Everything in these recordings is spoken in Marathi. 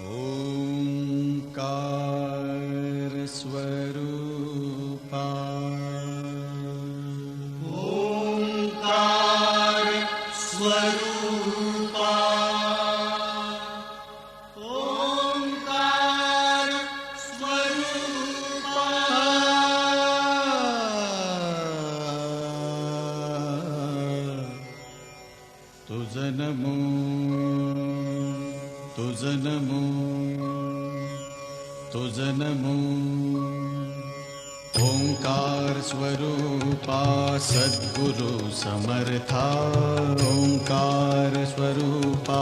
ओंकार स्वरूपा ओंकार स्वरूपा ओंकार स्वरूपा तुझ नमो तुझ नमो तुझ नमो ओंकार स्वरूपा सद्गुरु समर्था ओंकार स्वरूपा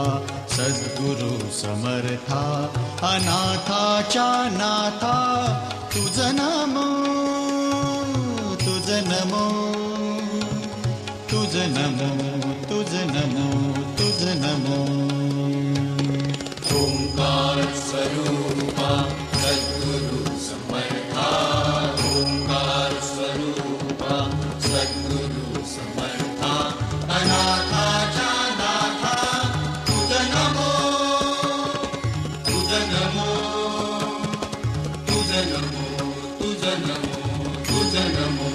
सद्गुरु समर्था अनाथाच्या नाथा तुझ नमो तुझ नमो तुझ नमो तुझ नमो तुझ नमो ओंकार स्वरूपा सद्गुरु समर्था ओंकार स्वरूपा सद्गुरु समर्था अनाथाच्या नाथा तुझ नमो तुझ नमो तुझ नमो तुझ नमो तुझ नमो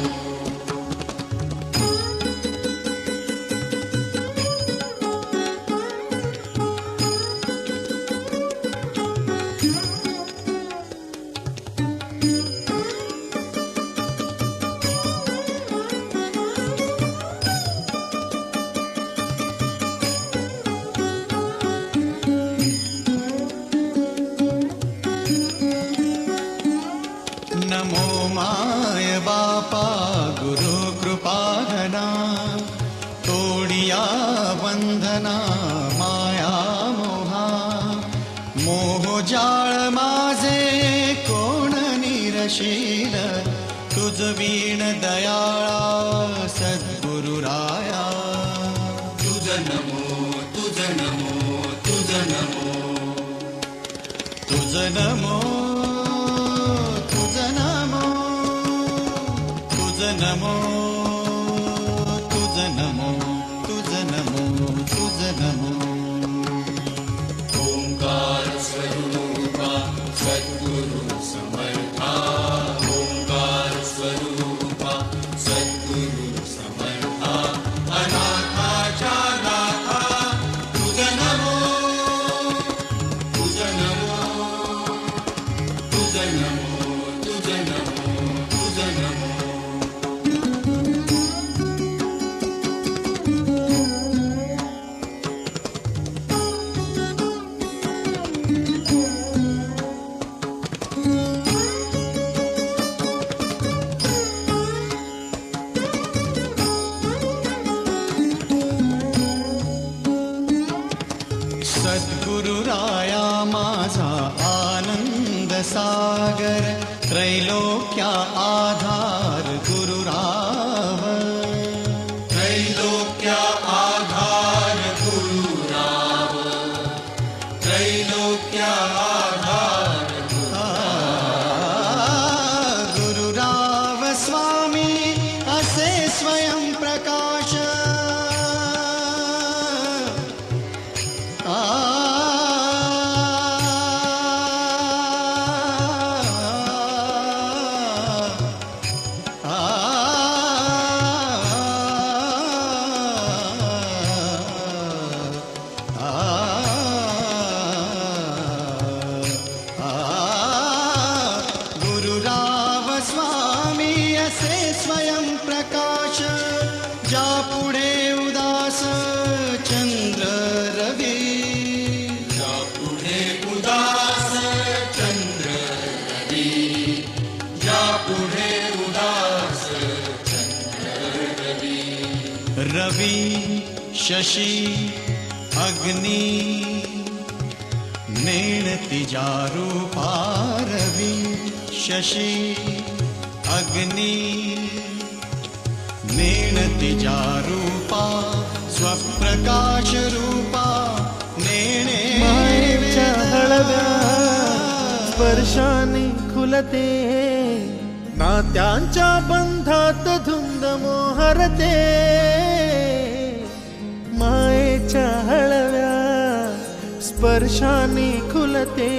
नमो माय बापा गुरु कृपाघना तोडिया बंधना माया मोहा मोहजाळ माझे कोण निरशील तुझ वीण दयाळा सद्गुरुराया तुझ नमो तुझ नमो तुझ नमो तुझ नमो तुझ नमो तुझ नमो तुझ नमो तुझ नमो तुझ नमो ओंकार स्वरूपा सद्गुरु समर्था ओंकार स्वरूपा सद्गुरु समर्था अनाथाच्या नाथा तुझ नमो तुझ नमो तुझ नमो तुझ नमो तुझ नमो सद्गुरुराया माझा आनंद सागर त्रैलोक्या आधार गुरुराव त्रैलोक्या आधार गुरुराव त्रैलोक्या आधार गुरुराव स्वामी असे स्वयं प्रकाश गुरुराव स्वामी असे स्वयं प्रकाश ज्या पुढे उदास चंद्र रवी या पुढे उदास चंद्र रवी या पुढे उदास चंद्र रवी रवी शशी अग्नि नेणती रूपा रवी शशी अग्नि नेणती रूपा स्वप्रकाश रूपा नेणे मायेच्या हळव्या स्पर्शाने खुलते नात्यांच्या बंधात धुंद मोहरते मायेच्या हळव्या स्पर्शाने खुलते,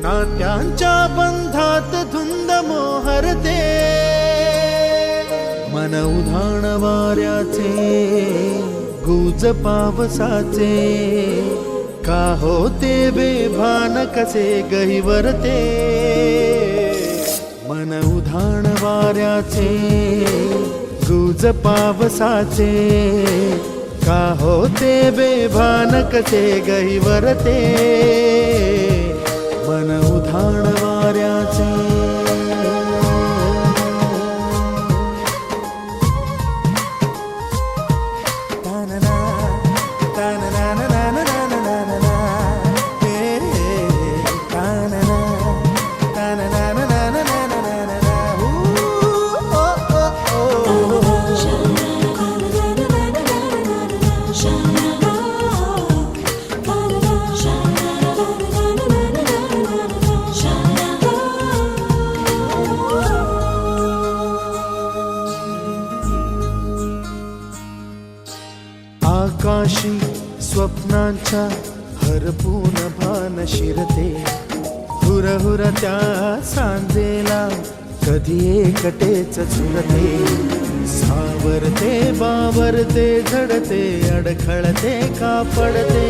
नात्यांच्या बंधात धुंद मोहरते. मन उधाण वाऱ्याचे, गुज पावसाचे, का होते बेभान कसे गहिवरते. मन उधाण वाऱ्याचे, गुज पावसाचे, का होते बेभान कसे गहिवरते. मन उधाण वाऱ्याचे. आकाशी स्वप्नांच्या हरपून भान शिरते, हुरहुर त्या सांजेला कधी एकटेच झुरते. सावरते बावरते झडते, अडखळते का पडते,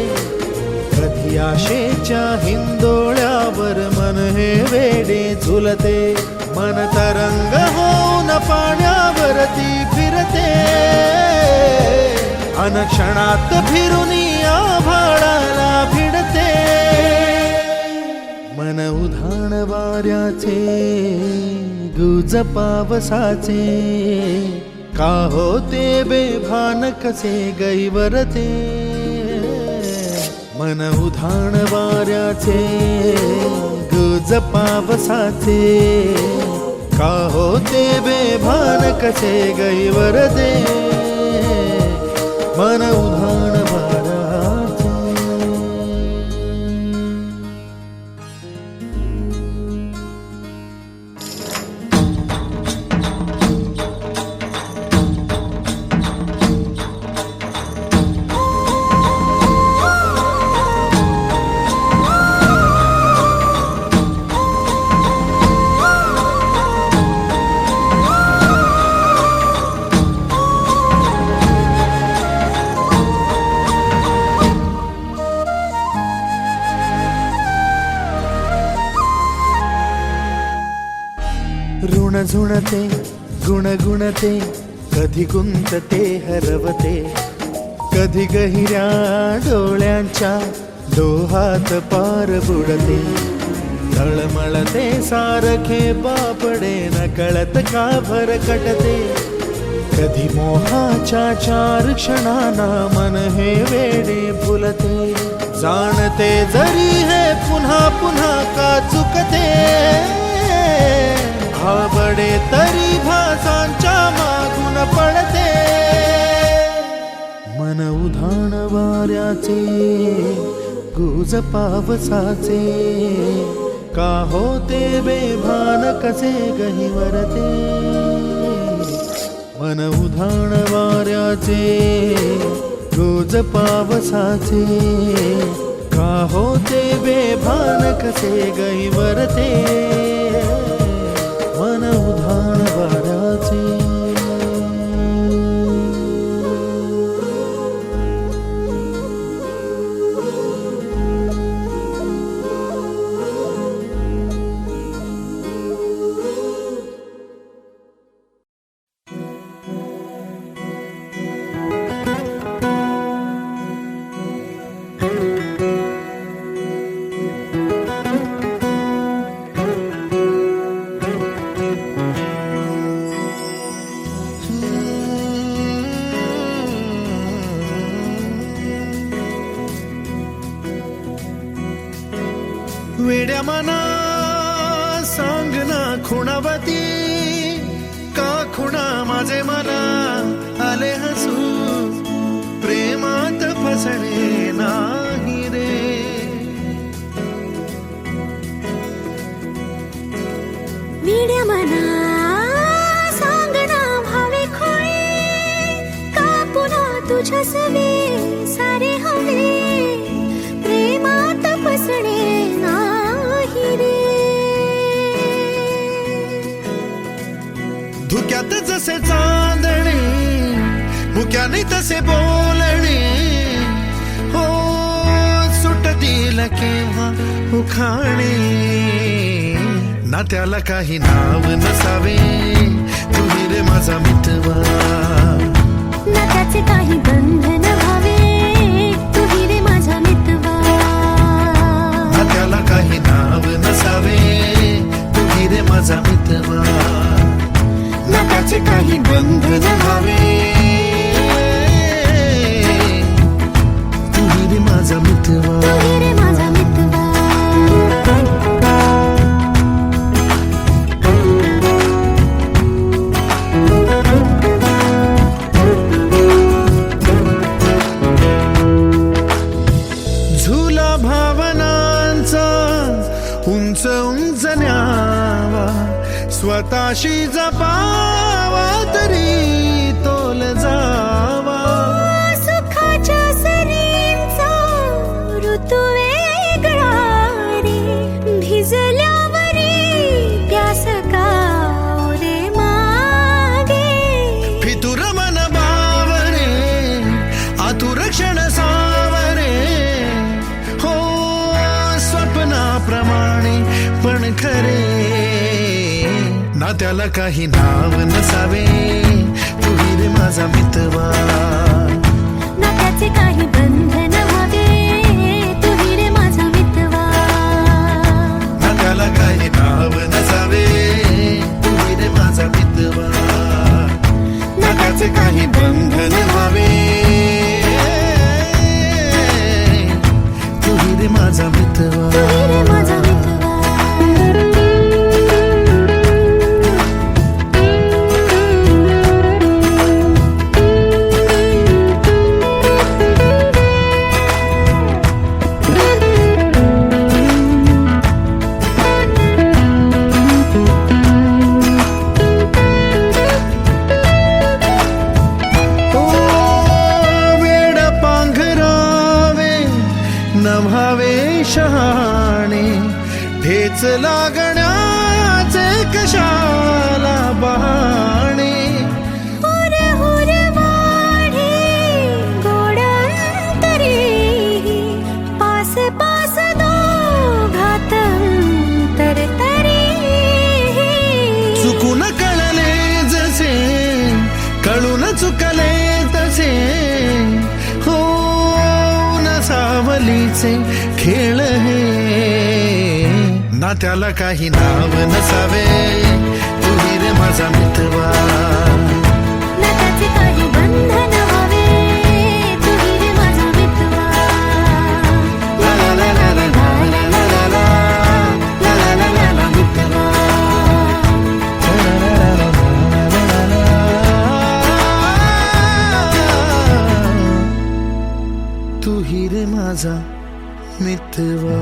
कधी आशेच्या हिंदोळ्यावर मन हे वेडे झुलते. मन तरंग होऊन पाण्यावरती फिरते, अनक्षणात फिरुनी आभाळाला भिडते. मन उधाण वाऱ्याचे, गुज पावसाचे, का होते बेभान कसे गहिवरते. मन उधाण वाऱ्याचे, गुज पावसाचे, का होते बेभान कसे गहिवरते. मन उधाण वाऱ्याचे. ऋण झुणते, गुणगुणते, कधी गुंतते हरवते, कधी गहिऱ्या डोळ्यांच्या डोहात पार बुडते. तळमळते सारखे बापडे, नकळत का भरकटते, कधी मोहाच्या चार क्षणांना मन हे वेडे फुलते. जाणते जरी हे पुन्हा पुन्हा का चुकते, आवडे तरी भासांच्या मागून पडते. मन उधाण वाऱ्याचे, गुज पावसाचे, का होते बेभान कसे गहिवरते. मन उधाण वाऱ्याचे, गुज पावसाचे, का होते बेभान कसे गहिवरते. मन उधाण वाऱ्याचे. वेड्या मना सांग ना खुणावती, का खुणा माझे मना आले हसू. प्रेमात फसणे नाही रे, वेड्या मना सांग ना भावे खोळे, का पुन्हा तुझ्या सवे सारे हवे. जसे चांदणे मुक्याने तसे बोलणे हो सुटतील केव्हा उखाणे ना त्याला काही नाव नसावे तुम्ही रे माझा मितवा ना त्याचे काही बंधन व्हावे तुही रे माझा मितवा ना त्याला काही नाव नसावे तुम्ही रे माझा मितवा ना त्याचे काही बंधन व्हावे तुम्ही रे माझा मितवा तुही रे माझा मितवा झुला भावनांचा उंच उंच न्यावा स्वतःशी जपावा तरी तोल जावा सुखाच्या सरींचा ऋतू वेगळा रे भिजल्यावरी प्यास का रे मागे फितुर मन बावरे आतुर क्षण सावरे हो स्वप्नाप्रमाणे पण खरे ना त्याला काही नाव नसावे तुही रे माझा मितवा ना त्याचे काही बंधन व्हावे तुही रे माझा मितवा ना त्याला काही नाव नसावे तुही रे माझा मितवा ना त्याचे काही बंधन व्हावे तुही रे माझा मितवा तुही रे माझा मितवा नभावे शहाणे ठेच लागण्याचे कशाला बहाणे हुर हुर वाढे गोड अंतरे पास पास दोघात अंतर तरी चुकून कळले जसे कळून चुकले तसे हो सावलीचे खेळ हे ना त्याला काही नाव नसावे तुही रे माझा मितवा ना त्याचे काही बंधन व्हावे तुही रे माझा मितवा ला ला ला ला ला ला ला ला ला ला ला ला ला ला मितवा तुही रे माझा मितवा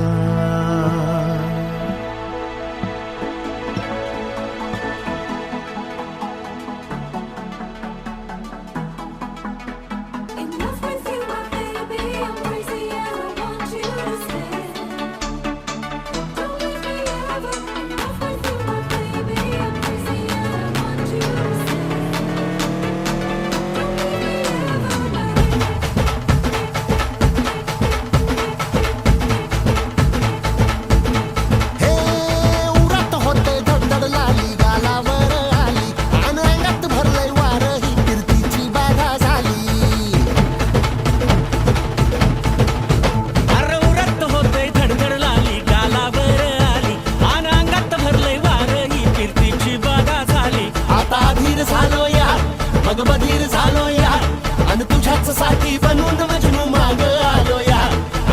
Enough with you, my baby. I'm crazy and I want you to stay. Don't leave me ever. Enough with you, my baby. I'm crazy and I want you to stay. Don't leave me ever, हे उरात होते धडधड लाली गालावर आली आणि अंगात भरलंय वार ही फिरतीची बाधा झाली अरे उरत होते धडधड लाली गालावर आली आणि अंगात भरलंय वार ही कीर्तीची बाधा झाली आता अधीर झालो यार मग बधीर झालो यार आणि तुझ्याच साठी बनवून मजनू माग आलो यार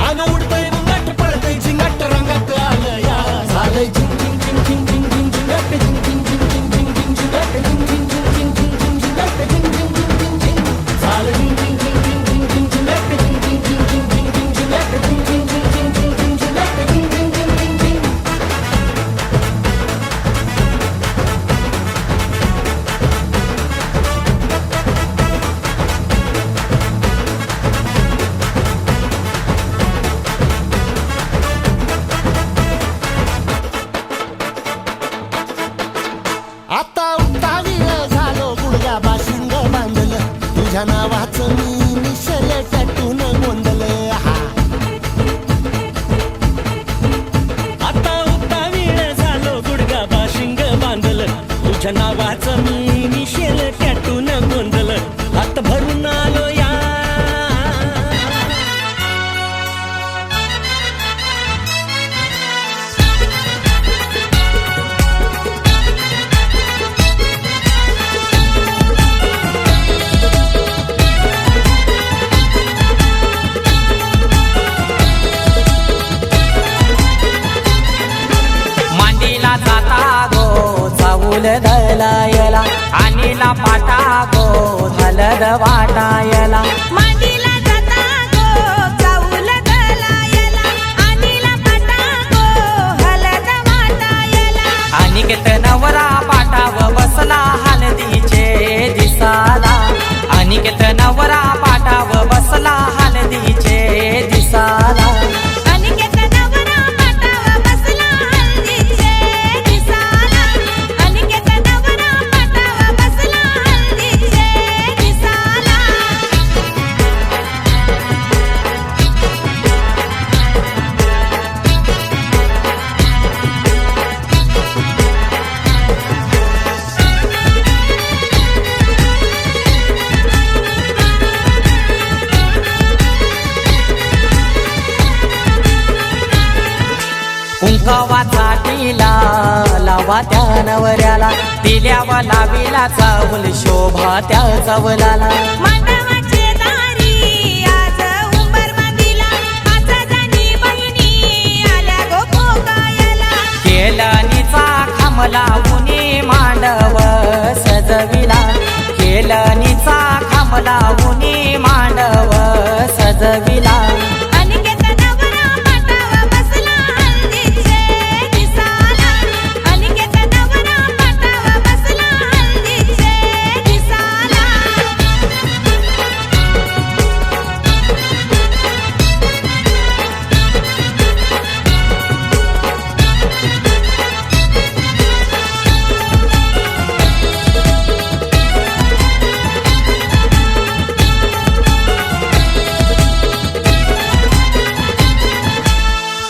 आणि उडतय मुंगट पडतय झिंगट रंगात आलं यार झालंय झिंग झिंग झिंग झिंग झिंग झिंग झिंगट झिंग झिंग झिंग झिंग झिंग झिंग झिंगट झिंग झिंग झिंग झिंग झिंग झिंग झिंगट झिंग झिंग झिंग झिंग झिंग झालं झिंग झिंग झिंग झिंग झिंग झिंग झिंगट झिंग झिंग झिंग झिंग झिंग झिंग झिंगट झिंग झिंग झिंग झिंग झिंग झिंग झिंगट झिंग झिंग झिंग झिंग झिंग बांधलं तुझ्या नावाचं मी निशल टॅटून गोंधलं आता उता वेळ झालो गुडगा बाशिंग बांधलं तुझ्या नावाचं मी मिशेल टॅटून गोंधलं हात भरून आलो या मांडीला जाता गो चावूल दलायला आणीला पाटा गो हलद वाटायला मांडीला जाता गो चावूल गलायला आणीला पाटा गो हलद वाटायला अनिकेत नवरा पाटाव बसला हलदीचे दिसाला अनिकेत नवरा पाटाव बसला हलदीचे दिसाला अनिकेत नवरा पाटाव बसला हल्दीचे दिसाला अनिकेत नवरा पाटाव बसला हल्दीचे दिसाला कुंकवाचा टिला लावा त्या नवऱ्याला तिल्यावा लावीला चावल शोभा त्या चावलाला मांडवाचे दारी आज उंबर बांधिला पाच जणी बहिणी आल्या गो पोकायला केलनीचा खांबला उनी मांडव सजविला केलनीचा खांबला उनी मांडव सजविला अनिकेत नवरा पाटाव बसला हल्दीचे दिसाला अनिकेत नवरा पाटाव बसला हल्दीचे दिसाला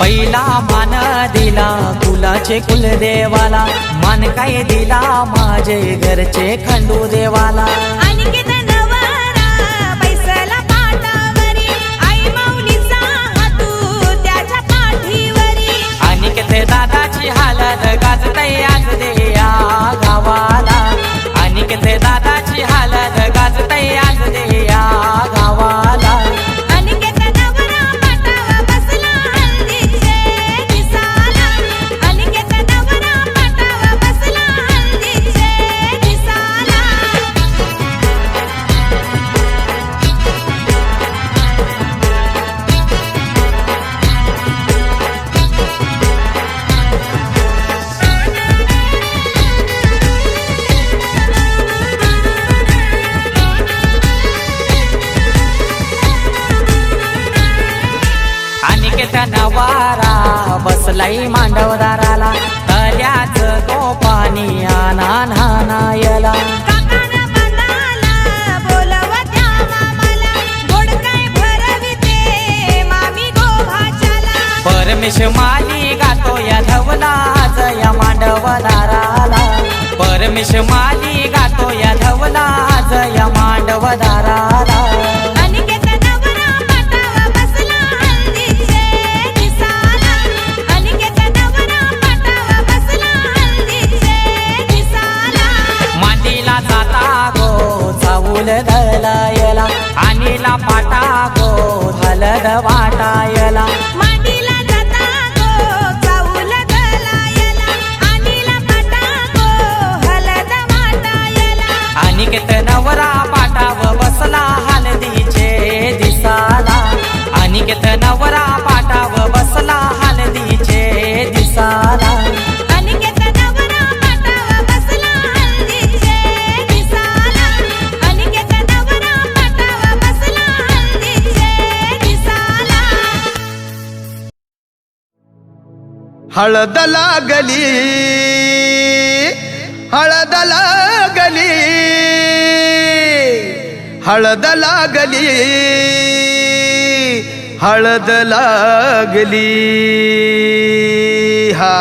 पहिला मान दिला कुलाचे कुलदेवाला मान काय दिला माझे घरचे खंडू देवाला अनिकेत नवरा बैसला पाटावरी आई माऊलीचा हातू त्याच्या पाठीवरी अनिकेत दादाची हालत गाजतय आज दे या गावाला अनिकेत दादाची हालत गाजतय आज दे या गावाला अनिकेत नवरा पाटाव बसला हल्दीचे दिसाला अनिकेत नवरा पाटाव बसला हल्दीचे दिसाला अनिकेत नवारा बसलाई मांडवदाराला तल्याच गोपानी आना नानायला काकाना बांधाला बोलवत्या मामाला गोड काय भरविते मामी गोभाच्याला परमेश माली गातो या धवला आज या मांडवदाराला परमेश माली गातो या धवला आज या मांडवदाराला अनिकेत नवरा पाटाव बसला हल्दीचे दिसाला अनिकेत नवरा पाटाव बसला हल्दीचे दिसाला मांडीला जाता गो चावूल दलायला आणीला पाटा गो हलद वाटायला मांडीला जाता गो चावूल गलायला आणीला पाटा गो हलद वाटायला अनिकेत नवरा पाटाव बसला हलदीचे दिसाला अनिकेत नवरा पाटाव बसला हलदीचे दिसाला अनिकेत नवरा पाटाव बसला हल्दीचे दिसाला अनिकेत नवरा पाटाव बसला हल्दीचे दिसाला हळद लागली हळद लागली हळद लागली हळद लागली हा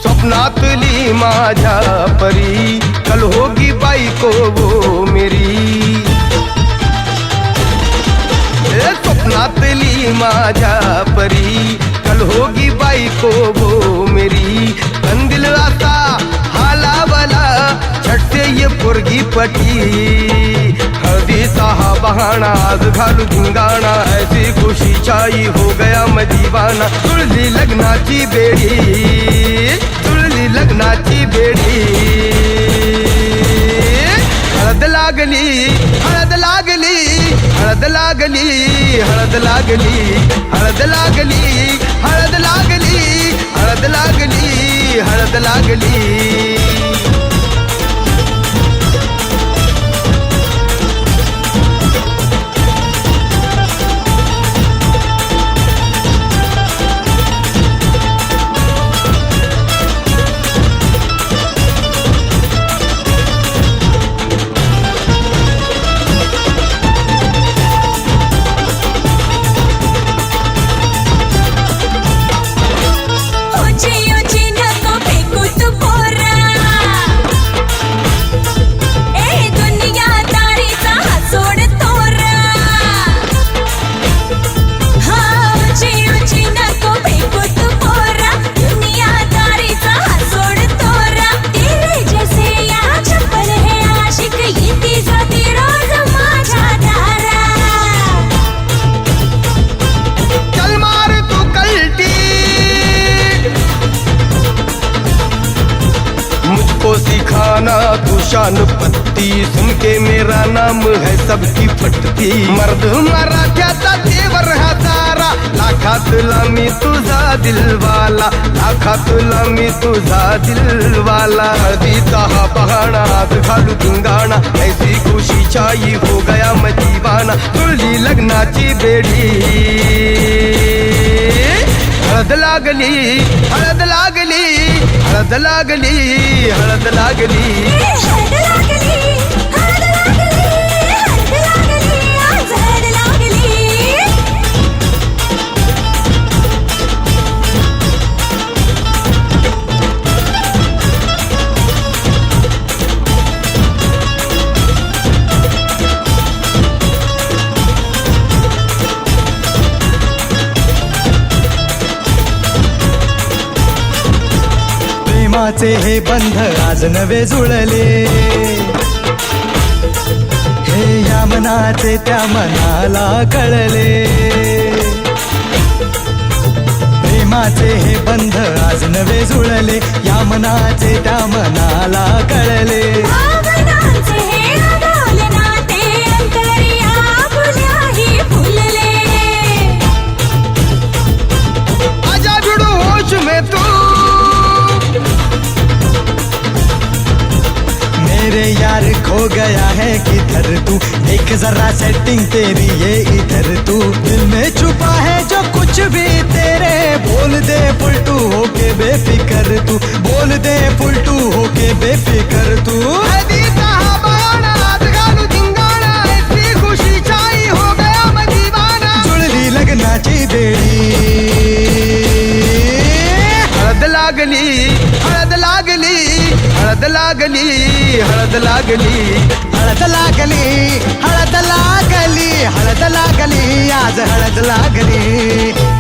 स्वप्नातली माझ्या परी कल होगी बाईको वो मेरी स्वप्नातली माझ्या परी कल होगी बाईको वो मेरी कंदिल आता हालावला झट से ये पोरगी पटी हळदीचा हा बहाना आज घालू धिंगाणा ऐसी खुशी छाई हो गया मैं दीवाना तुळली लग्नाची बेडी तुळली लग्नाची बेडी हळद लागली हळद लागली हळद लागली हळद लागली हळद लागली हळद लागली हळद लागली हळद लागली ऊंची ऊंची नको फेकू तू पोरा ए दुनियादारीचा हा सोड तोरा हा ऊंची ऊंची नको फेकू तू पोरा दुनियादारीचा हा सोड तोरा तेरे जैसे या छप्पन है आशिक येती जाती रोज माझ्या दारा चल मार तू कल्टी मुझको सिखाना तू शान पत्ती सुन के मेरा नाम है सबकी फटती मर्द मराठ्याचा देवर हजारा लाखातला मी तुझा दिलवाला लाखातला मी तुझा दिलवाला हळदीचा हा बहाणा आज घालू धिंगाणा ऐसी खुशी छाई हो गया मैं दीवाना तुळली लग्नाची बेडी हळद लागली हळद लागली हळद लागली हळद लागली हळद लागली हळद लागली हळद लागली आज हळद लागली प्रेमाचे हे बंध आज नवे जुळले हे या मनाचे त्या मनाला कळले प्रेमाचे हे बंध आज नवे जुळले या मनाचे त्या मनाला कळले भावनांचे हे अडवले नाते अंतरिया फुल्याही फुलले आजा भिड़ो होश में तू मेरे यार खो गया है किधर तू देख जरा सेटिंग तेरी ये इधर तू दिल में छुपा है जो कुछ भी तेरे बोल दे पुलटू होके बेफिकर तू बोल दे पुलटू होके बेफिकर तू हळदीचा हा बहाणा आज घालू धिंगाणा ऐसी खुशी छाई हो गया मैं दीवाना जुळली लग्नाची बेडी हळद लागली हळद लागली हळद लागली हळद लागली हळद लागली हळद लागली हळद लागली आज हळद लागली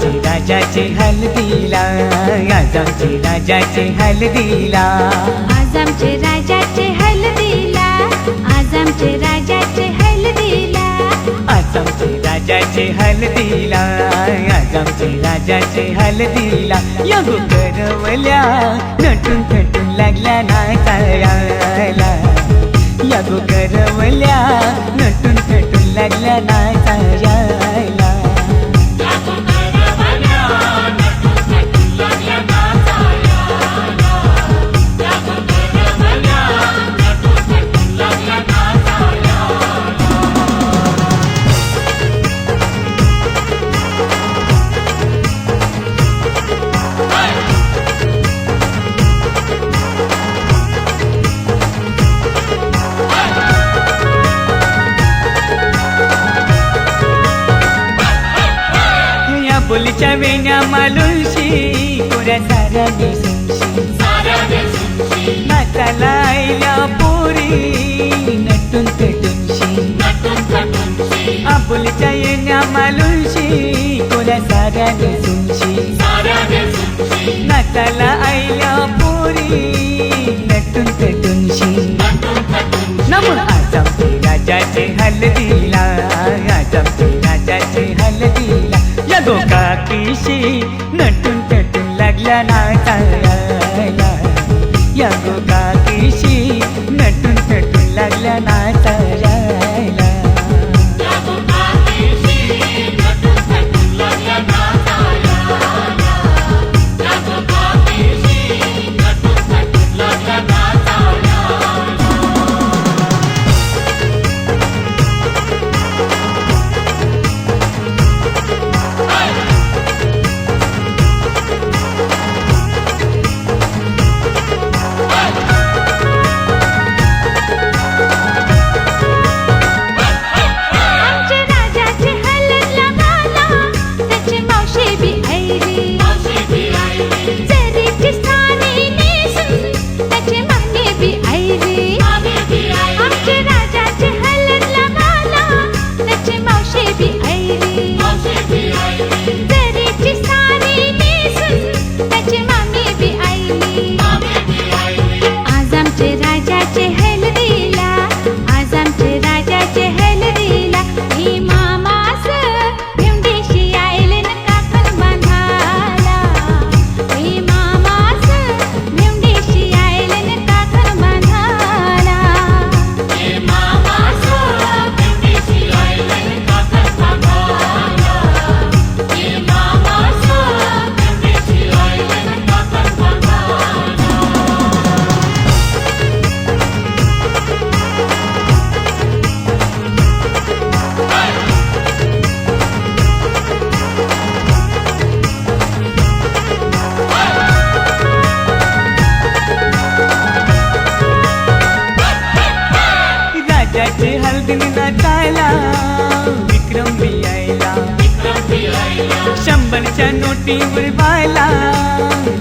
आमचे राजाचे हल्दीला, आज आमचे राजाचे हल्दीला. आज आमचे राजाचे हल्दीला, आज आमचे राजाचे हल्दीला. आज आमचे राजाचे हल्दीला, आज आमचे राजाचे हल्दीला. या गो करवल्या नटून थटून लागल्या नाचायला, या गो करवल्या नटून थटून लागल्या नाचायला. बोलीच्या वेण्या मालुंशी कोऱ्या साऱ्या नेसूंशी, नाचाला आईल्या पोरी नटून पेटूनशी. आपुलीच्या येण्या मालुंशी कोऱ्या साऱ्या नेसूंशी, नाचाला आईल्या पोरी नटून पेटूनशी. नमो आज आमचे राजाचे हल्दीला, आज आमचे राजाचे हल्दीला. या गो काकीशी नटून टटून लागल्या नाचायला, या गो काकीशी नटून टटून लागल्या नाचायला. हल्दीने नाचायला विक्रम बी आयला, 100च्या नोटीवर व्हायला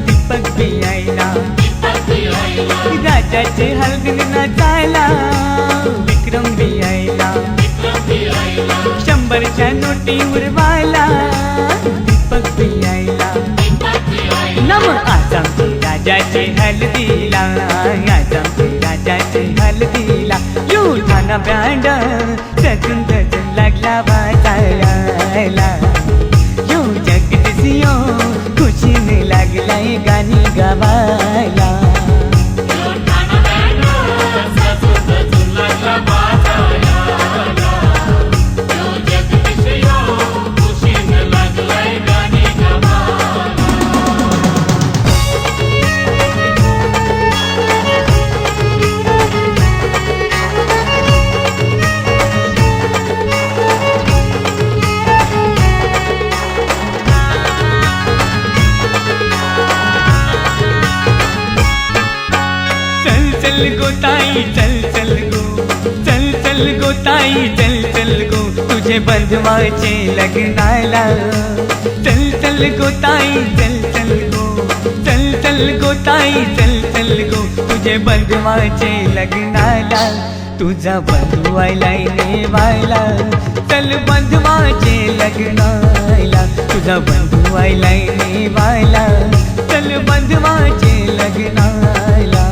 दीपक बी आयला. राजाचे हल्दीने नाचायला विक्रम बी आयला, 100च्या नोटीवर व्हायला दीपक बी आयला. नम आज आमचे राजाचे हल्दीला, आज आमचे राजाचे हल्दीला. युद्धाना बँड सजून सजून लागला वाजायला, यो जगदीशियो खुशीने लागलाय गाणी गावायला. चल गो ताई चल चल गो, चल चल गो ताई चल चल गो, तुझे बंधवाचे लग्नाला. चल चल गो ताई चल चल गो, चल चल गो ताई चल चल गो, तुझे बंधवाचे लग्नाला. तुझा बंधू आयलाय नेवायला चल बंधवाचे लग्नाला तुझा बंधू आयलाय नेवायला चल बंधवाचे लग्नाला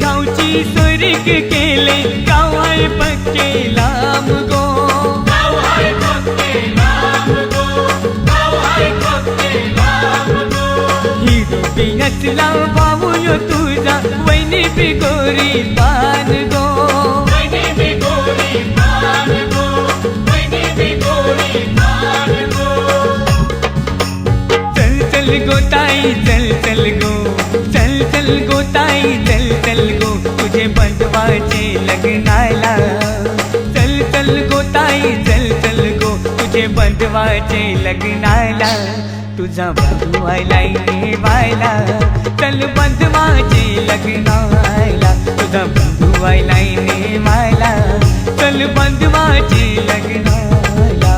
गावची सोरीक केले गाव आहे पक्के लांब गो हिरो पियसला भाऊ यो तुझा वैनी बिगोरी पान गो चल चल गो ताई चल चल गो चल चल गो ताई चल चल गो तुझे बंधवाचे लग्नाला चल चल गो ताई चल चल गो तुझे बंधवाचे लग्नाला तुझा बंधू आयलाय नेवायला चल बंधवाचे लग्नाला तुझा बंधू आयलाय नेवायला चल बंधवाचे लग्नाला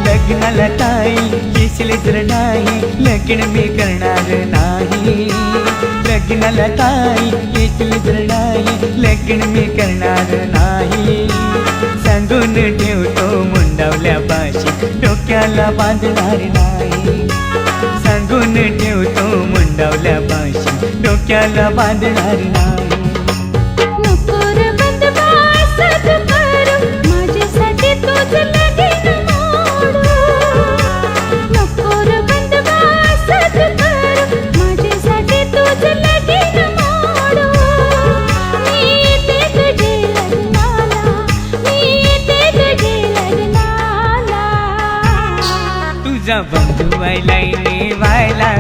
लग्नाला ताई येशील तर नाही लग्न मी करणार नाही लग्नाला ताई येशील तर नाही लग्न मी करणार नाही सांगून ठेवतो मुंडावल्या पाशी डोक्याला बांधणार नाही सांगून ठेवतो मुंडावल्या पाशी डोक्याला बांधणार नाही नको रे बंधवा असंच करू माझ्यासाठी तुझं लगीन मोडू नको रे बंधवा असंच करू माझ्यासाठी तुझं लगीन मोडू मी येते तुझे लग्नाला मी येते तुझे लग्नाला तुझा बंधू आयलाय नेवायला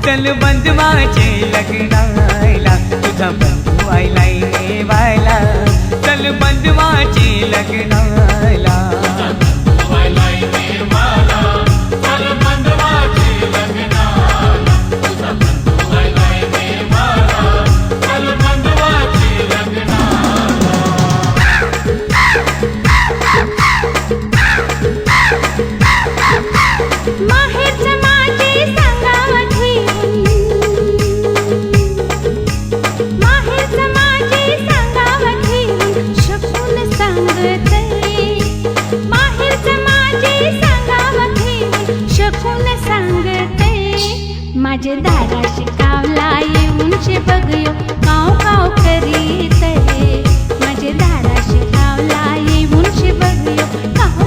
चल बंधवाचे लग्नाला तुझा बंधू आयलाय नेवायला चल बंधवाचे लग्नाला माहेरचं माझे सांगावं माहेरचं माझे सांगावं शकून सांगते माहेरचं माझे सांगावं शकून सांगते माझे दाराशी कावला येऊनशे बघयो काव काव करीत माझे दाराशी कावला येऊनशे बघयो काव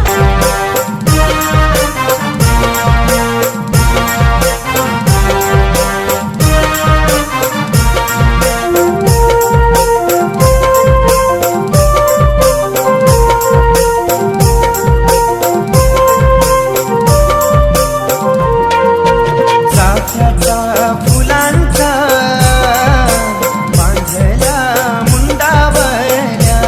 चाफ्याचा फुलांचा बांधल्या मुंडावल्या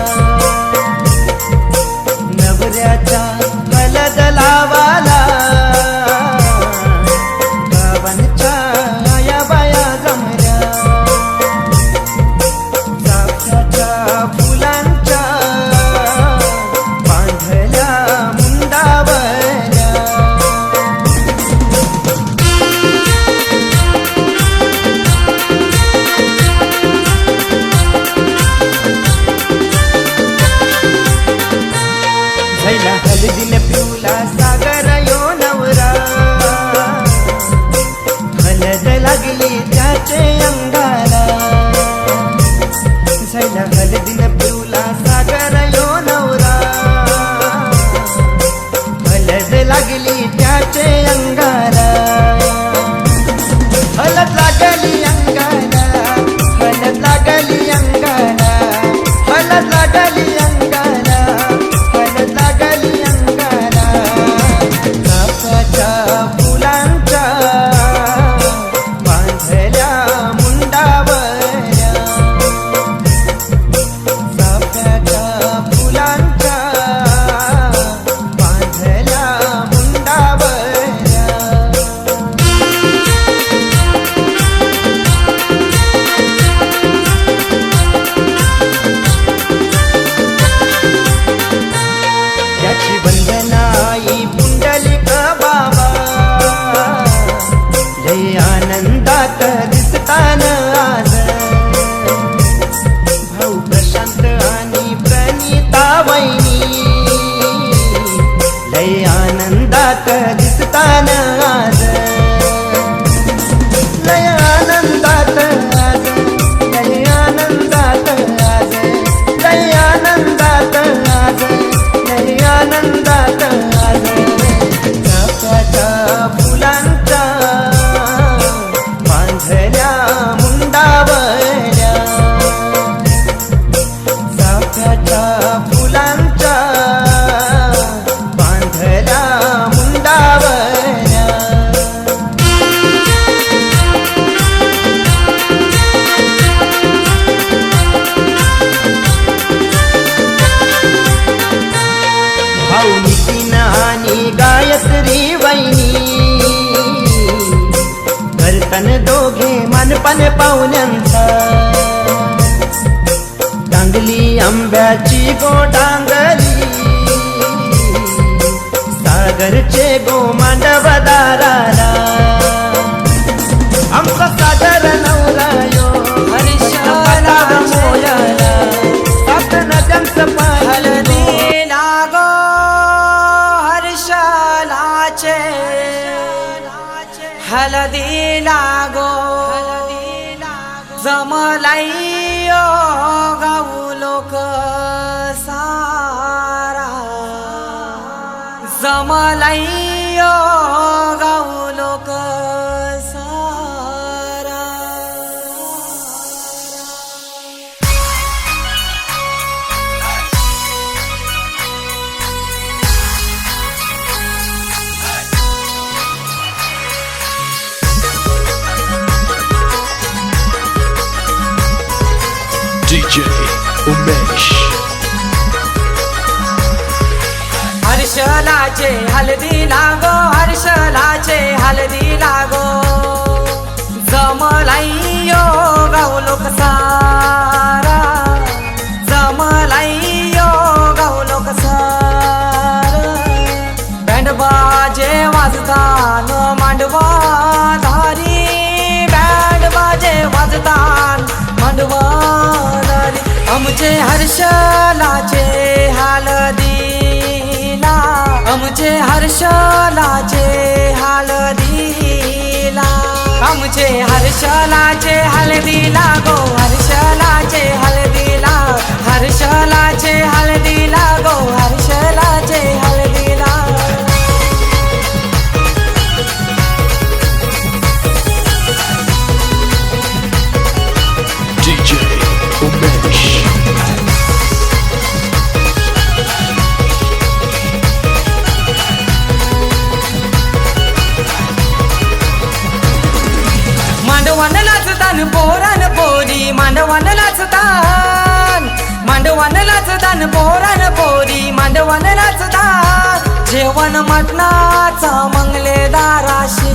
हलदी वैनी करतन दोघे मानपान पाहुण्यांचा डांगली आंब्याची गोडांगली सागरचे गो मांडव दाराला आमचा सादर नवरायो हरिशाला मोयाला सात नद्यांचं पाणी हलदी लागो हर्षलाचे हलदी लागो जमलाईयो गाऊ लोक सारा जमलाईयो गाऊ लोक सारा DJ Umesh. हर्षलाचे हलदी लागो हर्षलाचे हलदी लागो जमलाईयो गाऊ लोक सारा जमलाईयो गाऊ लोक सारा बँड बाजे वाजतान मांडवा धारी बँड बाजे वाजतान मांडवा धारी आमचे हर्षलाचे हलदीला आमचे हर्षलाचे हलदीला आमचे हर्षलाचे हलदीला गो हर्षलाचे हलदीला हर्षलाचे हलदीला गो हर्षलाचे हलदीला DJ Umesh. मांडवान नाचतान पोरान पोरी मांडवान नाचतान मांडवान नाचतान पोरान पोरी मांडवान नाचतान जेवण मटणाचा मंगलेदाराशी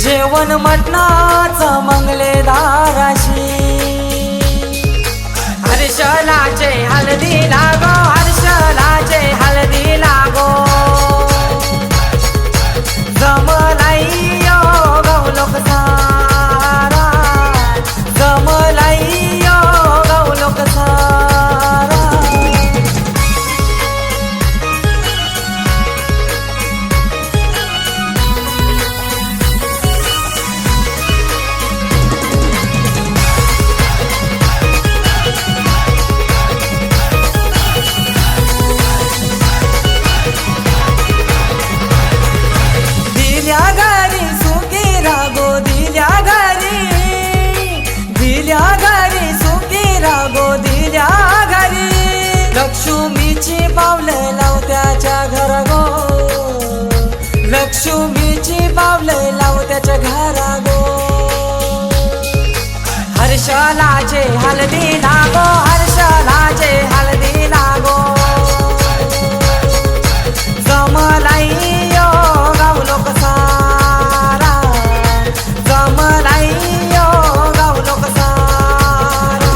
जेवण मटणाचा मंगलेदाराशी हर्षलाचे हलदी लागो हर्षलाचे हलदी लागो जमलाईयो गाऊ लोक सारा जमलाईयो गाऊ लोक सारा दिल्या घरी सुखी रागो दिल्या घरी सुखी रागो दिल्या घरी लक्ष्मीची पावले लावत्याच्या घरा गो लक्ष्मीची पावले लावत्याच्या घरा गो हर्षलाचे हलदी लागो हर्षलाचे हलदी लागो जमलाईयो गाऊ लोक सारा जमलाईयो गाऊ लोक सारा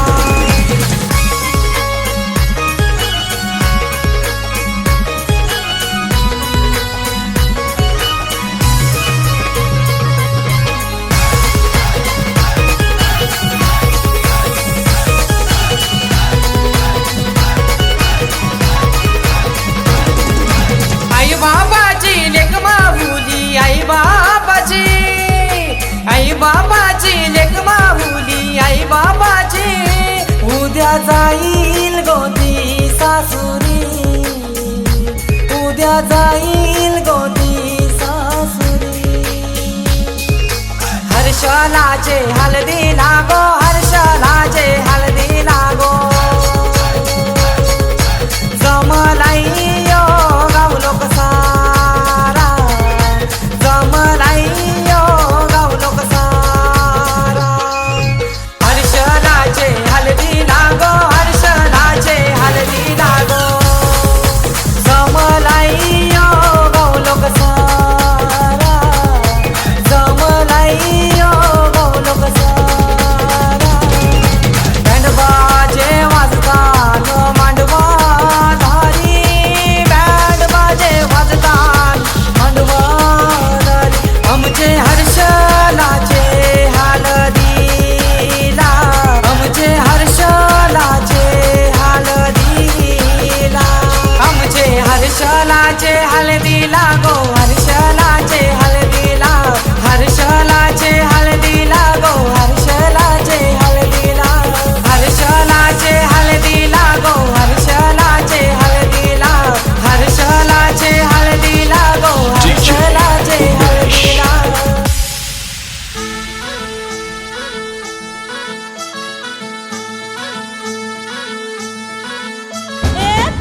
आई बाबाची लेक माहुली आई बाबाची लेक माहुली आई बाबाची उद्या जाईल गोदी सासुरी उद्या जाईल गोदी सासुरी हर्षलाचे हलदी लागो हर्षलाचे हलदी लागो जमलाईयो गाऊ लोक सारा जमलाईयो गाऊ लोक सारा हर्षलाचे हलदी लागो हर्षलाचे हलदी लागो जमलाईयो गाऊ हर्षलाचे हळदीला गो हर्षलाचे हळदीला हर्षलाचे हळदीला गो हर्षलाचे हळदीला हर्षलाचे हळदीला गो हर्षलाचे हळदीला हर्षलाचे हळदीला गो हर्षलाचे हळदीला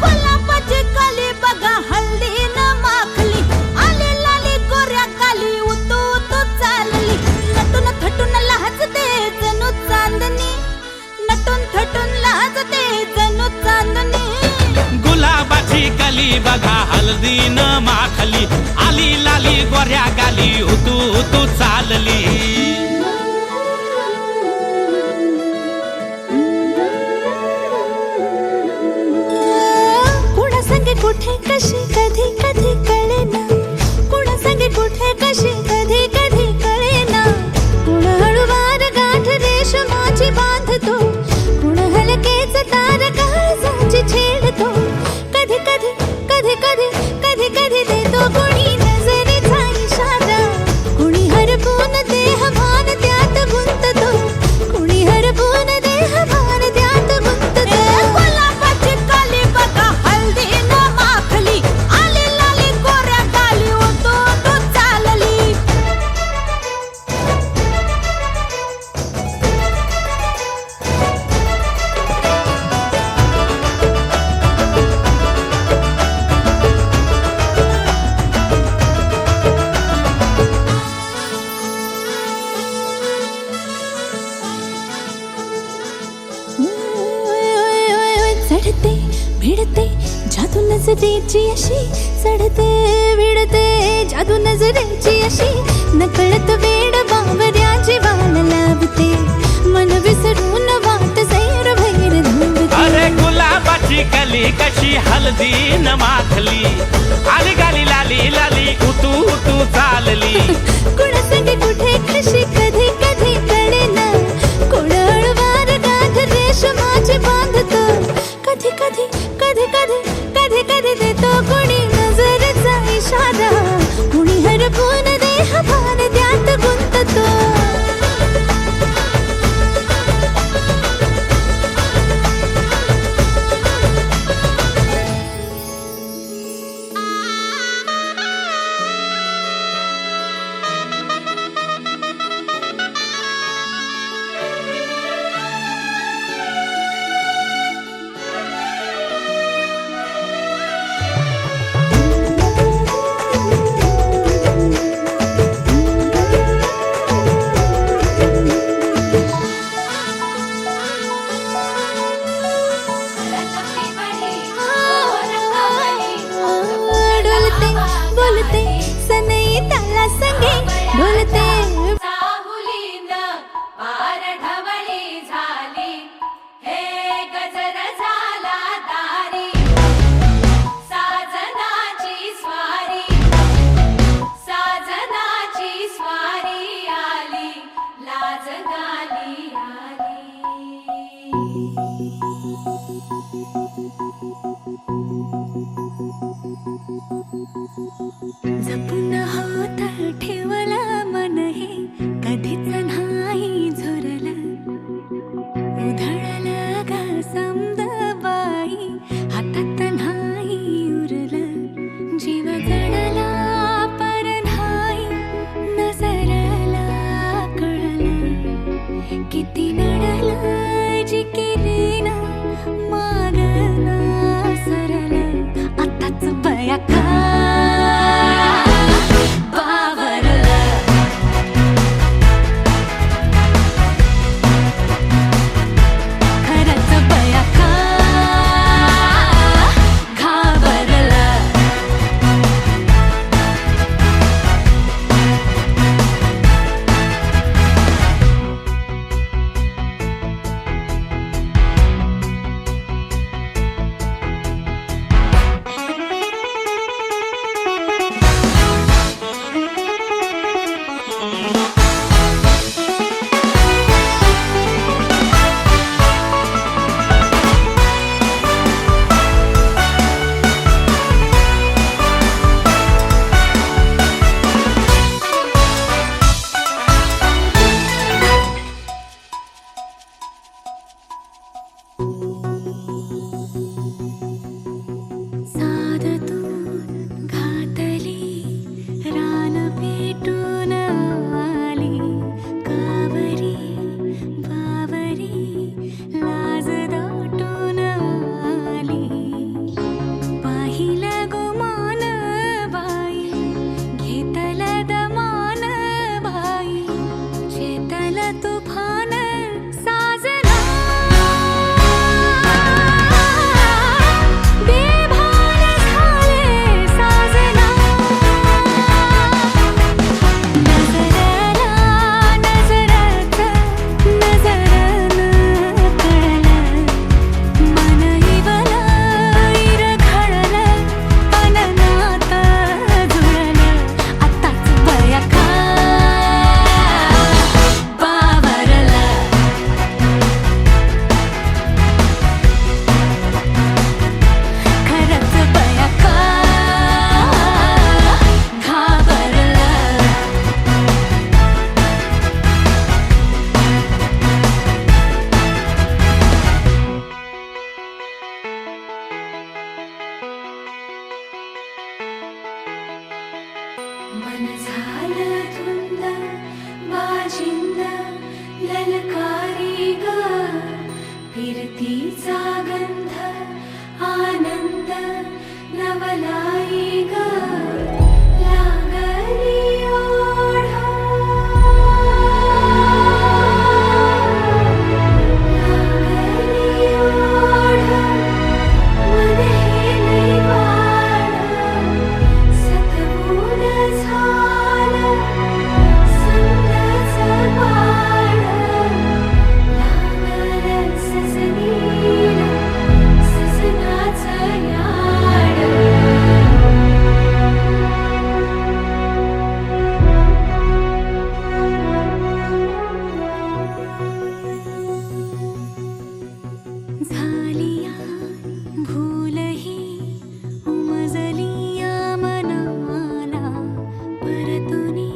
गुलाबाची कली बघा हल्दी न माखली आली लाली गोऱ्या काली उतू उतू चालली नटून थटून लाजते जणू चांदणी नटून थटून लाजते जणू चांदणी गुलाबाची कली बघा हल्दी न माखली आली लाली गोऱ्या गाली उतू उतू चालली कुणा संगे कुठे कशी कधी कधी कळेना कुणा संगे कुठे कशी कधी कधी कळेना कुण हळूवार गाठ रेशमाची बांधतो कुण हलकेच तार काळजाची छेडतो कधी कधी कधी कधी कधी कधी देतो कुणी नजरेचा इशारा कुणी हरपून देह भान त्यात गुंततो कुणी हरपून देह भान त्यात गुंततो गुलाबाची काली बघा हल्दी न माखली आली लाली गोऱ्या गाली उतू उतू चालली चढते भिडते जादू नजरेची अशी चढते भिडते जादू नजरेची अशी नकळत वेड बावऱ्या जीवाला लावते मन विसरून वाट सैर भैर धावते अरे गुलाबाची कली कशी हल्दी न माखली आली गाली लाली लाली उतू उतू चालली कुणा संगे कुठे कशी कधी कधी कळेना कुण हळूवार गाठ रेशमाची बांधतो कधी कधी कधी कधी कधी कधी देतो कुणी नजरेचा इशारा कुणी हरपून देह भान त्यात गुंततो डोलते बोलते सनई त्याला संगे डोलते साहुलीन पार ढवळी झाली हे गजर झाला दारी साजनाची स्वारी आली लाज गाली जपून हात ठेवला मन मन झालं धुंद बाजिंद ललकारी ग फिरतीचा गंध आनंद नवलाई ग लागली ओढा लागली ओढा मन हे लई वाढ सतबून झालं संगच वाढ लागलं सजनीला सजनाचं याड झालिया भूलही उमजलिया मनाला परतुनी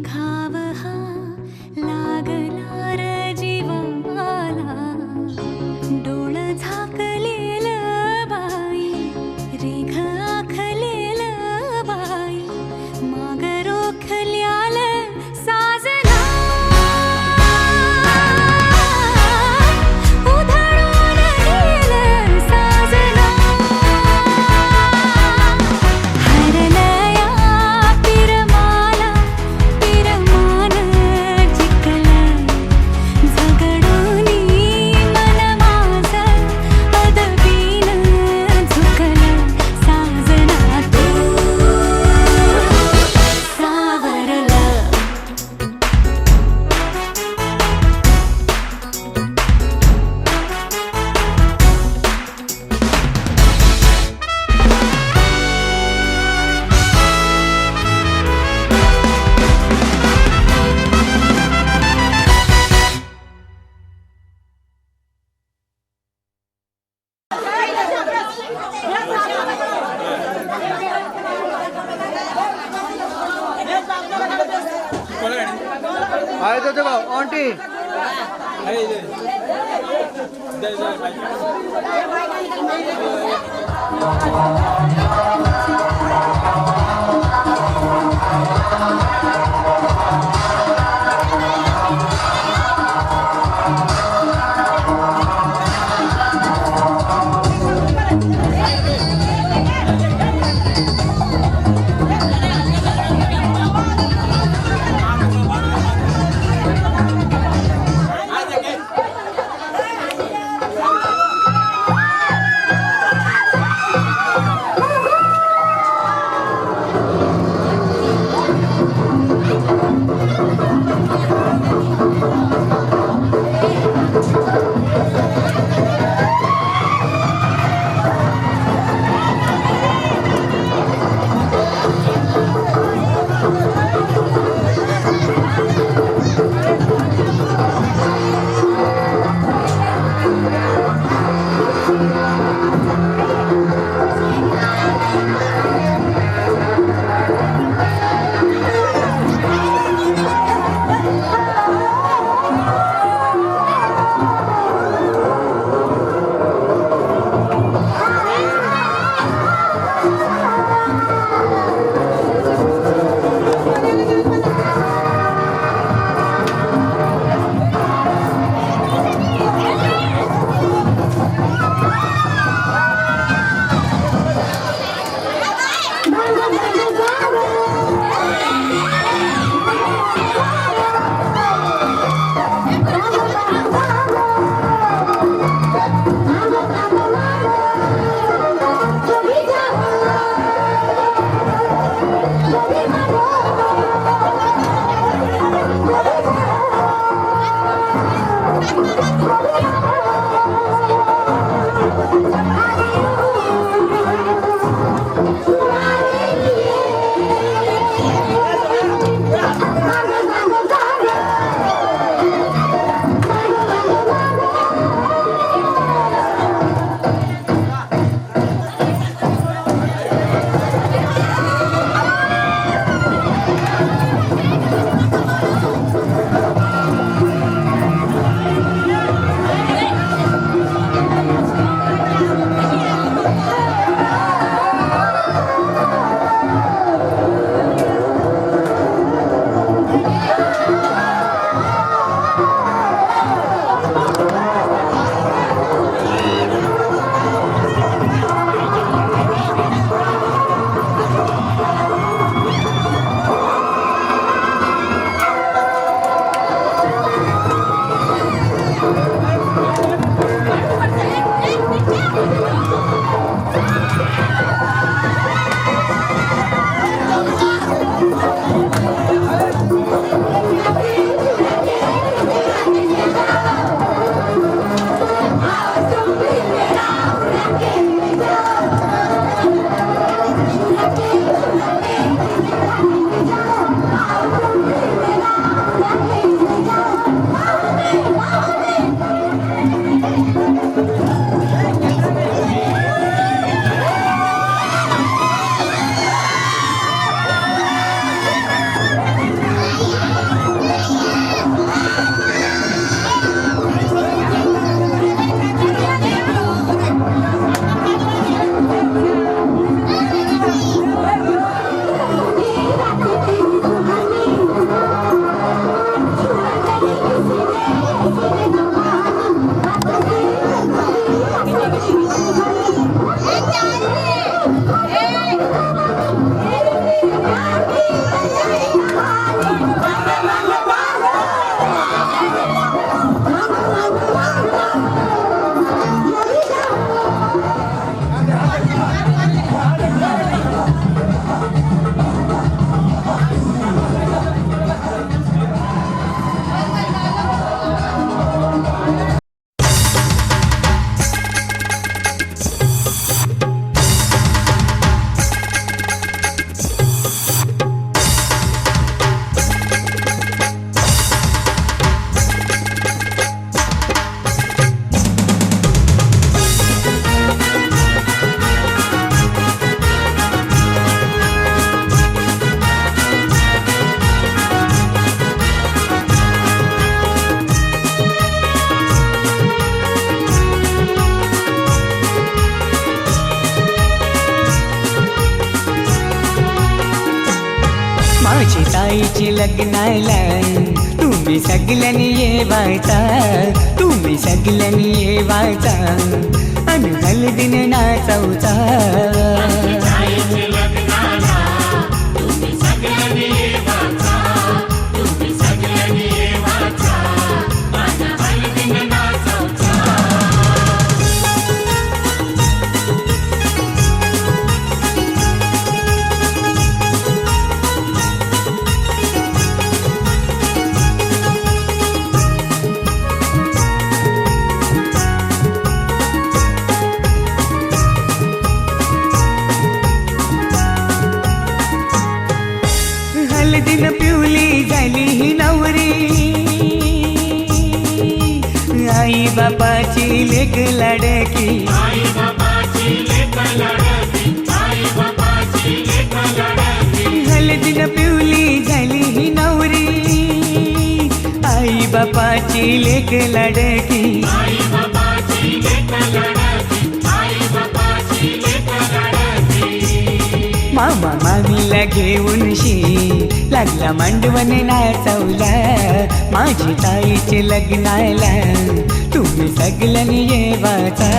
घाव हा लागला र जीवाला डोळ झाकलेल बाई रेघ आखलेल बाई माग रोखल्याल साजना उधळून गेलं साजना हरलया पिरमाला पिरमान जिंकलं झगडूनी मन माझं पदवीन झुकलं साजना तू सावरलं माझी ताईची लग्नाला तुम्ही सगळ्यांनी येवायचा, तुम्ही सगळ्यांनी येवायचा आणि हळदीने नाचवचा. हळदीनं पिवली झाली ही नवरी, आई बापाची लेक लाडकी. हळदीनं पिवली झाली ही नवरी, आई बापाची लेक लाडकी. मामा मामीला घेऊन लागला मांडवण नाचवला. माझी ताईचे लग्नाला तुम्ही सगळ्यांनी येवाचा.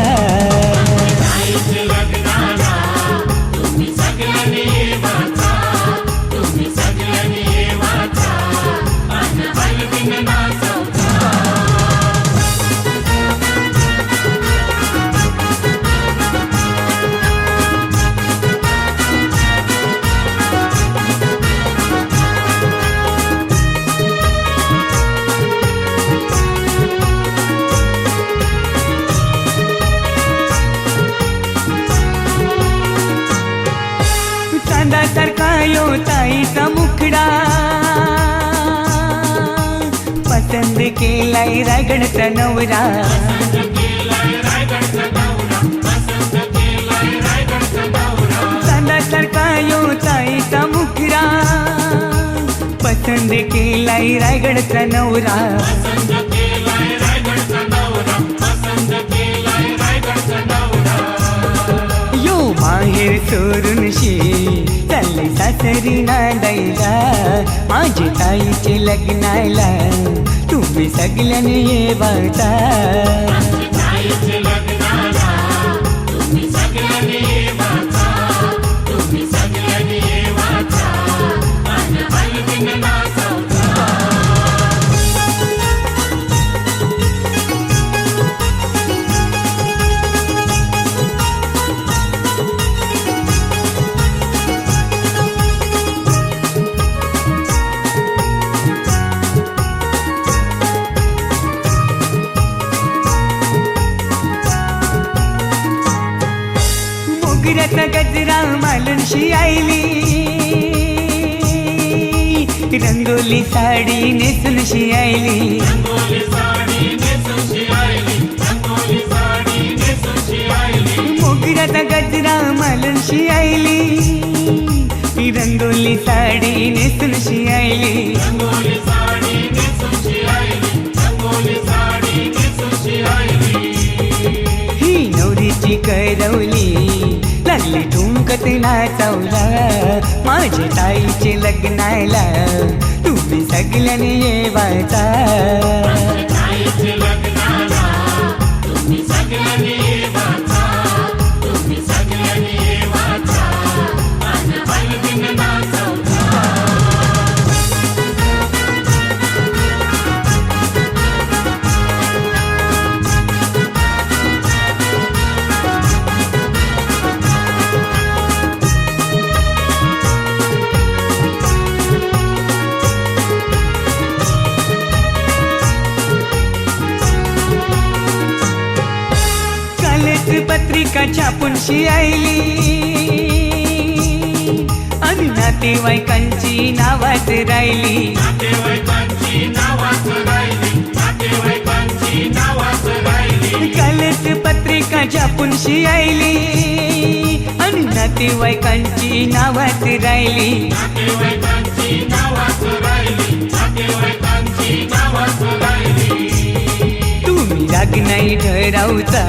चांदासारखा यो ताईचा मुखडा, पसंत केलाय रायगडचा नवरा. चांदासारखा यो ताईचा मुखडा, पसंत केलाय रायगडचा नवरा. यो माहेर सोडून चालले सासरी नांदायला. माझी ताईचे लग्नाला तुम्ही सगळ्यांनी येवाचा. मोगऱ्याचा गजरा मालूनशी आईली, रंगोली साडी नेसूनशी आईली. मोगऱ्याचा गजरा मालूनशी आईली, रंगोली साडी नेसूनशी आईली. ही नवरीची करवली लागली ठुमकत नाचवला. माझ्या ताईचे लग्नाला तुम्ही सगळ्यांनी येवाचा. पत्रिका छापूनशी आईली आणि नातेवाईकांची नावात राहिली. कालच पत्रिका छापूनशी आईली आणि नातेवाईकांची नावात राहिली. तुम्ही राग नाही ठरावचा